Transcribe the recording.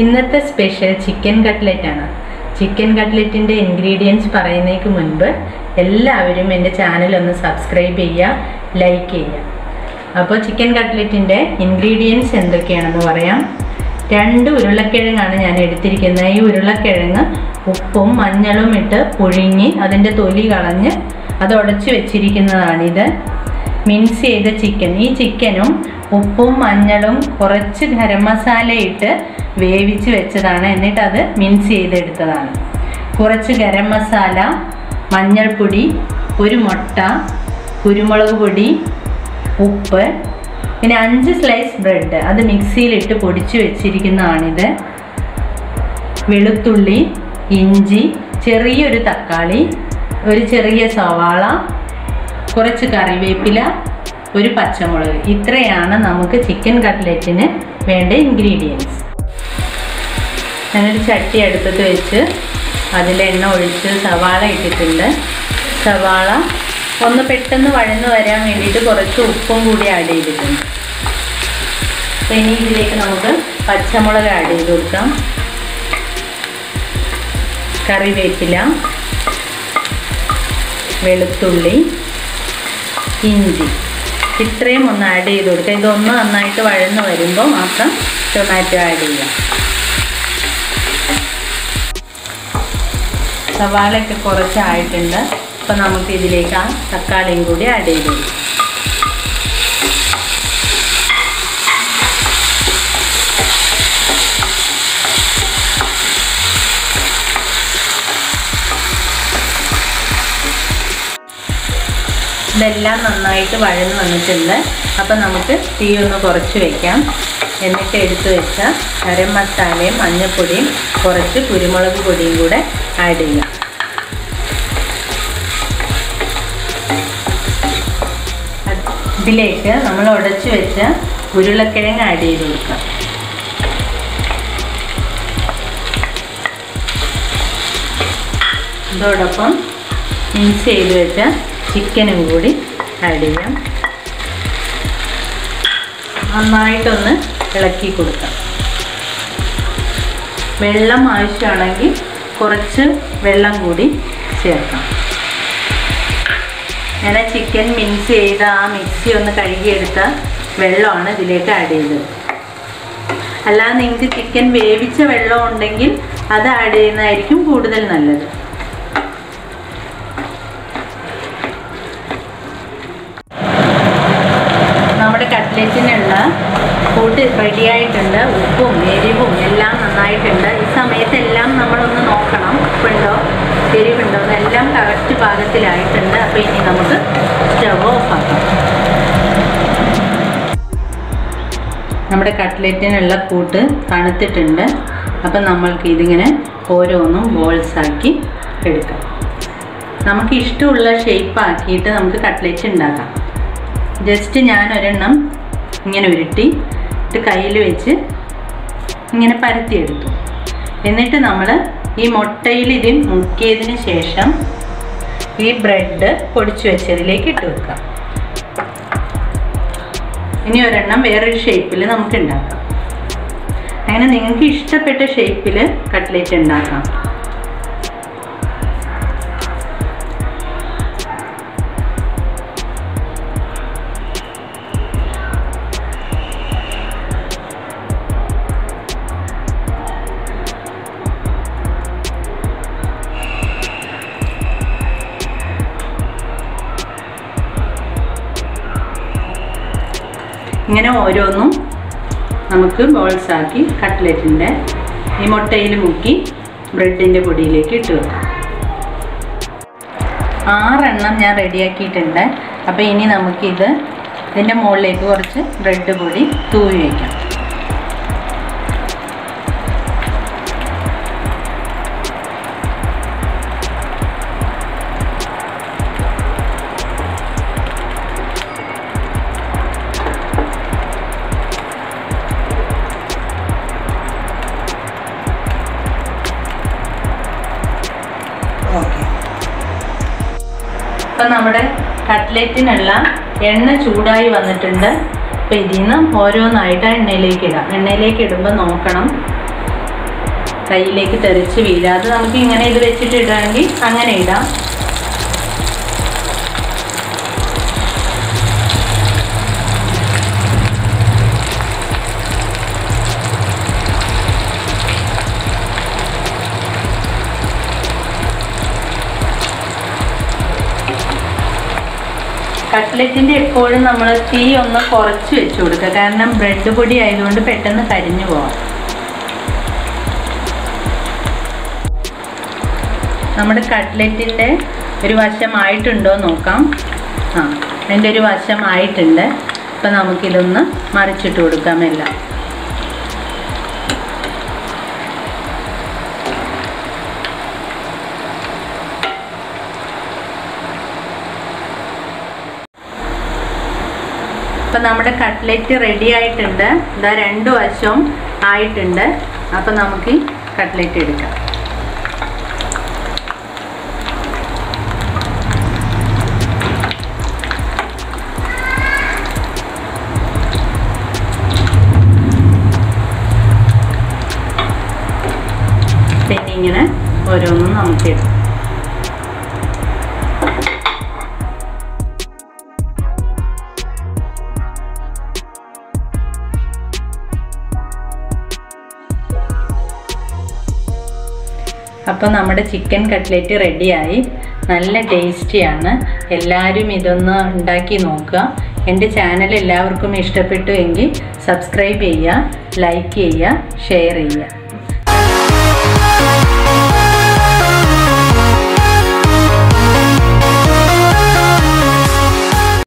ഇന്നത്തെ special chicken cutlet ആണ്. Chicken കട്ട്ലറ്റിൻ്റെ ingredients പറയുന്നതിന് മുൻപ് എല്ലാവരും എൻ്റെ ചാനൽ ഒന്ന് സബ്സ്ക്രൈബ് ചെയ്യുക, ലൈക്ക് ചെയ്യുക. അപ്പോൾ ചിക്കൻ കട്ട്ലറ്റിൻ്റെ ഇൻഗ്രീഡിയൻസ് എന്തൊക്കെയാണെന്ന് പറയാം. 2 ഉരുളക്കിഴങ്ങാണ് ഞാൻ എടുത്തിരിക്കുന്നത്. ഈ ഉരുളക്കിഴങ്ങ് ഉപ്പും മഞ്ഞളും ഇട്ട് പുഴുങ്ങി അതിൻ്റെ തൊലി കളഞ്ഞ് അത് ഉടച്ച് വെച്ചിരിക്കുന്നതാണിത്. മിക്സ് ചെയ്ത ചിക്കൻ, ഈ ചിക്കനും ഉപ്പും മഞ്ഞളും കുറച്ച് ഗരം മസാല ഇട്ട് വേവിച്ച് വെച്ചതാണ്. എന്നിട്ട് അത് മിക്സ് ചെയ്തെടുത്തതാണ്. കുറച്ച് ഗരം മസാല, മഞ്ഞൾപ്പൊടി, ഒരു മുട്ട, കുരുമുളക് പൊടി, ഉപ്പ്, പിന്നെ 5 സ്ലൈസ് ബ്രെഡ് അത് മിക്സിയിലിട്ട് പൊടിച്ച് വെച്ചിരിക്കുന്നതാണിത്. വെളുത്തുള്ളി, ഇഞ്ചി, ചെറിയൊരു തക്കാളി, ഒരു ചെറിയ സവാള, കുറച്ച് കറിവേപ്പില, ഒരു പച്ചമുളക്. ഇത്രയാണ് നമുക്ക് ചിക്കൻ കട്ട്ലറ്റിന് വേണ്ട ഇൻഗ്രീഡിയൻസ്. ഞാനൊരു ചട്ടി അടുപ്പത്ത് വെച്ച് അതിൽ എണ്ണ ഒഴിച്ച് സവാള ഇട്ടിട്ടുണ്ട്. സവാള ഒന്ന് പെട്ടെന്ന് വഴന്ന് വരാൻ വേണ്ടിയിട്ട് കുറച്ച് ഉപ്പും കൂടി ആഡ് ചെയ്തിട്ടുണ്ട്. അപ്പോൾ ഇനി ഇതിലേക്ക് നമുക്ക് പച്ചമുളക് ആഡ് ചെയ്ത് കൊടുക്കാം. കറിവേപ്പില, വെളുത്തുള്ളി, ഇഞ്ചി, ഇത്രയും ഒന്ന് ആഡ് ചെയ്ത് കൊടുക്കുക. ഇതൊന്ന് നന്നായിട്ട് വഴന്ന് വരുമ്പോൾ മാത്രം ടൊമാറ്റോ ആഡ് ചെയ്യാം. സവാളയൊക്കെ കുറച്ചായിട്ടുണ്ട്. അപ്പോൾ നമുക്ക് ഇതിലേക്ക് ആ തക്കാളിയും കൂടി ആഡ് ചെയ്ത് കൊടുക്കാം. ഇതെല്ലാം നന്നായിട്ട് വഴന്ന് വന്നിട്ടുണ്ട്. അപ്പം നമുക്ക് തീ ഒന്ന് കുറച്ച് വയ്ക്കാം. എന്നിട്ട് എടുത്ത് വെച്ച ഗരം മസാലയും മഞ്ഞൾപ്പൊടിയും കുറച്ച് കുരുമുളക് പൊടിയും കൂടെ ആഡ് ചെയ്യാം. ഇതിലേക്ക് നമ്മൾ ഉടച്ച് വെച്ച ഉരുളക്കിഴങ്ങ് ആഡ് ചെയ്ത് കൊടുക്കാം. അതോടൊപ്പം മിക്സ് ചെയ്ത് വെച്ച ചിക്കനും കൂടി ആഡ് ചെയ്യാം. നന്നായിട്ടൊന്ന് ഇളക്കി കൊടുക്കാം. വെള്ളം ആവശ്യമാണെങ്കിൽ കുറച്ച് വെള്ളം കൂടി ചേർക്കാം. ഞാൻ ചിക്കൻ മിക്സ് ചെയ്ത ആ മിക്സി ഒന്ന് കഴുകിയെടുത്ത വെള്ളമാണ് ഇതിലേക്ക് ആഡ് ചെയ്തത്. അല്ലാതെ നിങ്ങൾക്ക് ചിക്കൻ വേവിച്ച വെള്ളം ഉണ്ടെങ്കിൽ അത് ആഡ് ചെയ്യുന്നതായിരിക്കും കൂടുതൽ നല്ലത്. നമ്മുടെ കട്ട്ലറ്റിനുള്ള കൂട്ട് റെഡിയായിട്ടുണ്ട്. ഉപ്പും എരിവും എല്ലാം നന്നായിട്ടുണ്ട്. ഈ സമയത്തെല്ലാം നമ്മളൊന്ന് നോക്കണം, ഉപ്പുണ്ടോ എരിവുണ്ടോ എന്നെല്ലാം കറക്റ്റ് പാകത്തിലായിട്ടുണ്ട്. അപ്പോൾ ഇനി നമുക്ക് സ്റ്റവ് ഓഫ് ആക്കാം. നമ്മുടെ കട്ട്ലറ്റിനുള്ള കൂട്ട് തണുത്തിട്ടുണ്ട്. അപ്പം നമ്മൾക്ക് ഇതിങ്ങനെ ഓരോന്നും ബോൾസാക്കി എടുക്കാം. നമുക്ക് ഇഷ്ടമുള്ള ഷേപ്പ് ആക്കിയിട്ട് നമുക്ക് കട്ട്ലറ്റ് ഉണ്ടാക്കാം. ജസ്റ്റ് ഞാനൊരെണ്ണം ഇങ്ങനെ ഉരുട്ടി ഇത് കയ്യിൽ വെച്ച് ഇങ്ങനെ പരത്തിയെടുത്തു. എന്നിട്ട് നമ്മൾ ഈ മുട്ടയിൽ ഇത് മുക്കിയതിന് ശേഷം ഈ ബ്രെഡ് പൊടിച്ചു വെച്ചതിലേക്ക് ഇട്ട് വെക്കാം. ഇനി ഒരെണ്ണം വേറൊരു ഷേപ്പിൽ നമുക്ക് ഉണ്ടാക്കാം. അങ്ങനെ നിങ്ങൾക്ക് ഇഷ്ടപ്പെട്ട ഷേപ്പിൽ കട്ട്ലറ്റ് ഉണ്ടാക്കാം. ഇങ്ങനെ ഓരോന്നും നമുക്ക് ബോൾസാക്കി കട്ട്ലറ്റിൻ്റെ ഈ മുട്ടയിൽ മുക്കി ബ്രെഡിൻ്റെ പൊടിയിലേക്ക് ഇട്ട് വെക്കാം. 6 എണ്ണം ഞാൻ റെഡിയാക്കിയിട്ടുണ്ട്. അപ്പോൾ ഇനി നമുക്കിത് ഇതിൻ്റെ മുകളിലേക്ക് കുറച്ച് ബ്രെഡ് പൊടി തൂവി വയ്ക്കാം. അപ്പം നമ്മുടെ കട്ട്ലറ്റിനുള്ള എണ്ണ ചൂടായി വന്നിട്ടുണ്ട്. അപ്പോൾ ഇതിൽ നിന്ന് ഓരോന്നായിട്ട് എണ്ണയിലേക്ക് ഇടാം. എണ്ണയിലേക്ക് ഇടുമ്പോൾ നോക്കണം കയ്യിലേക്ക് തെറിച്ച് വീഴുക. അത് നമുക്ക് ഇങ്ങനെ ഇത് വെച്ചിട്ട് ഇടാമെങ്കിൽ അങ്ങനെ ഇടാം. കട്ട്ലറ്റിൻ്റെ എപ്പോഴും നമ്മൾ തീ ഒന്ന് കുറച്ച് വെച്ച് കൊടുക്കുക. കാരണം ബ്രെഡ് പൊടി ആയതുകൊണ്ട് പെട്ടെന്ന് കരിഞ്ഞു പോകാം. നമ്മുടെ കട്ട്ലറ്റിൻ്റെ ഒരു വശമായിട്ടുണ്ടോ നോക്കാം. അതിൻ്റെ ഒരു വശമായിട്ടുണ്ട്. അപ്പം നമുക്കിതൊന്ന് മറിച്ചിട്ട് കൊടുക്കാം എല്ലാം. അപ്പം നമ്മുടെ കട്ട്ലറ്റ് റെഡി ആയിട്ടുണ്ട്. ഇതാ 2 വശവും ആയിട്ടുണ്ട്. അപ്പം നമുക്ക് ഈ കട്ട്ലറ്റ് എടുക്കാം. പിന്നെ ഇങ്ങനെ ഓരോന്നും നമുക്ക് എടുക്കാം. അപ്പോൾ നമ്മുടെ ചിക്കൻ കട്ട്ലറ്റ് റെഡിയായി. നല്ല ടേസ്റ്റിയാണ്. എല്ലാവരും ഇതൊന്ന് ഉണ്ടാക്കി നോക്കുക. എൻ്റെ ചാനൽ എല്ലാവർക്കും ഇഷ്ടപ്പെട്ടു എങ്കിൽ സബ്സ്ക്രൈബ് ചെയ്യുക, ലൈക്ക് ചെയ്യുക, ഷെയർ ചെയ്യുക.